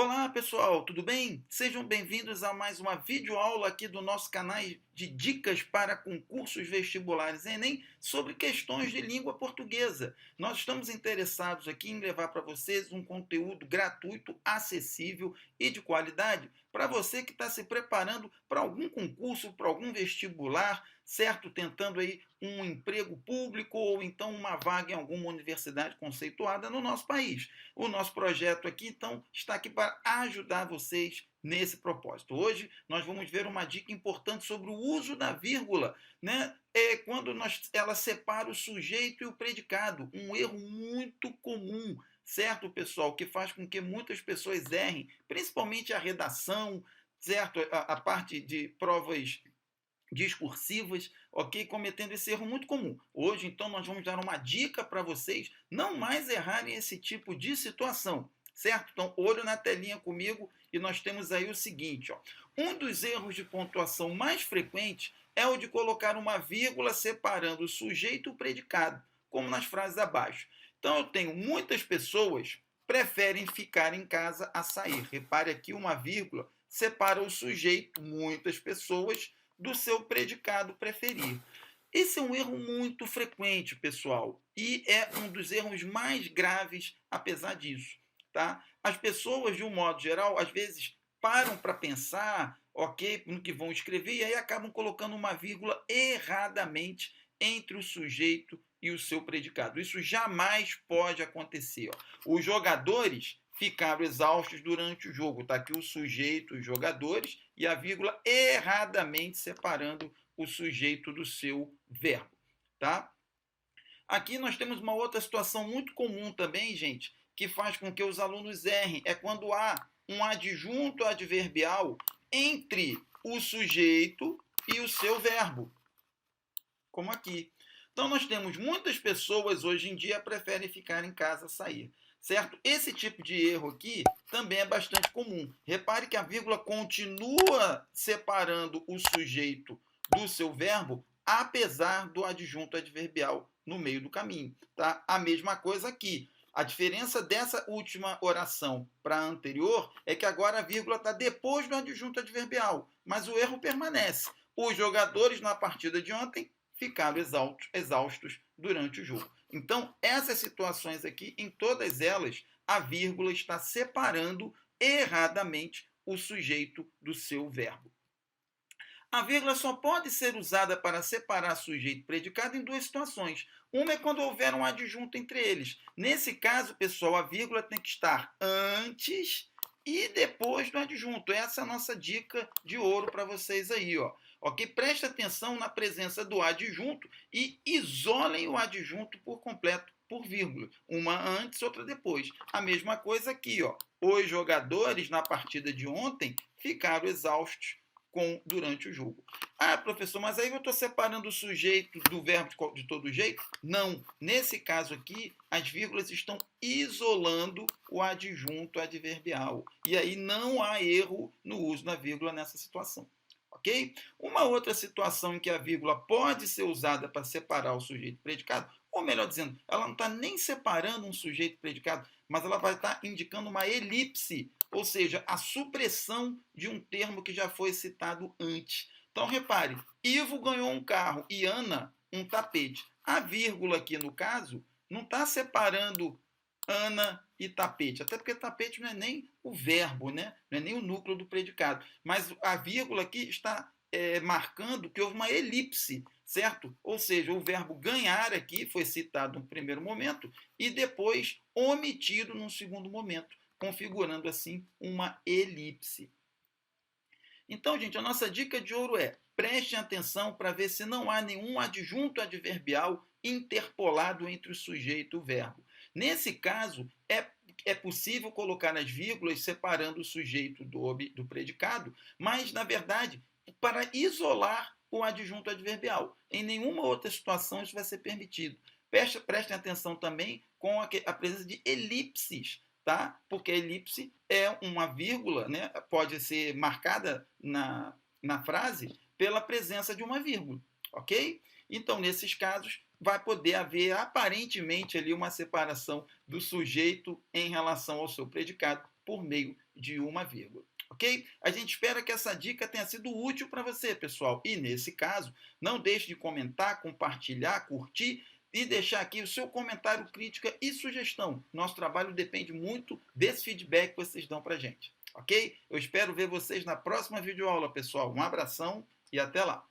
Olá pessoal, tudo bem? Sejam bem-vindos a mais uma videoaula aqui do nosso canal de dicas para concursos vestibulares Enem sobre questões de língua portuguesa. Nós estamos interessados aqui em levar para vocês um conteúdo gratuito, acessível e de qualidade para você que está se preparando para algum concurso, para algum vestibular, certo? Tentando aí um emprego público ou então uma vaga em alguma universidade conceituada no nosso país. O nosso projeto aqui, então, está aqui para ajudar vocês nesse propósito. Hoje nós vamos ver uma dica importante sobre o uso da vírgula, né? Quando ela separa o sujeito e o predicado, um erro muito comum, certo, pessoal, que faz com que muitas pessoas errem, principalmente a redação, certo, a parte de provas discursivas, ok? Cometendo esse erro muito comum. Hoje, então, nós vamos dar uma dica para vocês não mais errarem esse tipo de situação, certo? Então, olho na telinha comigo e nós temos aí o seguinte, ó. Um dos erros de pontuação mais frequentes é o de colocar uma vírgula separando o sujeito e o predicado, como nas frases abaixo. Então, eu tenho muitas pessoas preferem ficar em casa a sair. Repare aqui, uma vírgula separa o sujeito, muitas pessoas, do seu predicado preferir. Esse é um erro muito frequente, pessoal, e é um dos erros mais graves, apesar disso. Tá? As pessoas, de um modo geral, às vezes param para pensar, ok, no que vão escrever, e aí acabam colocando uma vírgula erradamente entre o sujeito e o seu predicado. Isso jamais pode acontecer. Ó. Os jogadores ficaram exaustos durante o jogo. Está aqui o sujeito, os jogadores, e a vírgula erradamente separando o sujeito do seu verbo. Tá? Aqui nós temos uma outra situação muito comum também, gente, que faz com que os alunos errem. É quando há um adjunto adverbial entre o sujeito e o seu verbo, como aqui. Então, nós temos muitas pessoas hoje em dia preferem ficar em casa a sair, certo? Esse tipo de erro aqui também é bastante comum. Repare que a vírgula continua separando o sujeito do seu verbo, apesar do adjunto adverbial no meio do caminho, tá? A mesma coisa aqui. A diferença dessa última oração para a anterior é que agora a vírgula está depois do adjunto adverbial, mas o erro permanece. Os jogadores na partida de ontem ficaram exaustos durante o jogo. Então, essas situações aqui, em todas elas, a vírgula está separando erradamente o sujeito do seu verbo. A vírgula só pode ser usada para separar sujeito e predicado em duas situações. Uma é quando houver um adjunto entre eles. Nesse caso, pessoal, a vírgula tem que estar antes e depois do adjunto. Essa é a nossa dica de ouro para vocês aí, ó. Ok? Preste atenção na presença do adjunto e isolem o adjunto por completo, por vírgula. Uma antes, outra depois. A mesma coisa aqui, ó. Os jogadores na partida de ontem ficaram exaustos durante o jogo. Ah, professor, mas aí eu estou separando o sujeito do verbo de todo jeito? Não. Nesse caso aqui, as vírgulas estão isolando o adjunto adverbial. E aí não há erro no uso da vírgula nessa situação. Ok? Uma outra situação em que a vírgula pode ser usada para separar o sujeito predicado, ou melhor dizendo, ela não está nem separando um sujeito predicado, mas ela vai estar indicando uma elipse, ou seja, a supressão de um termo que já foi citado antes. Então, repare, Ivo ganhou um carro e Ana um tapete. A vírgula aqui, no caso, não está separando Ana e tapete, até porque tapete não é nem o verbo, né? Não é nem o núcleo do predicado, mas a vírgula aqui está marcando que houve uma elipse, certo? Ou seja, o verbo ganhar aqui foi citado no primeiro momento e depois omitido num segundo momento, configurando assim uma elipse. Então, gente, a nossa dica de ouro é: prestem atenção para ver se não há nenhum adjunto adverbial interpolado entre o sujeito e o verbo. Nesse caso, é possível colocar as vírgulas separando o sujeito do predicado, mas, na verdade, para isolar o adjunto adverbial. Em nenhuma outra situação isso vai ser permitido. Prestem atenção também com a presença de elipses, tá? Porque a elipse é uma vírgula, né? Pode ser marcada na frase pela presença de uma vírgula, ok? Então, nesses casos, vai poder haver aparentemente ali uma separação do sujeito em relação ao seu predicado por meio de uma vírgula. Ok? A gente espera que essa dica tenha sido útil para você, pessoal. E nesse caso, não deixe de comentar, compartilhar, curtir e deixar aqui o seu comentário, crítica e sugestão. Nosso trabalho depende muito desse feedback que vocês dão para a gente. Ok? Eu espero ver vocês na próxima videoaula, pessoal. Um abração e até lá!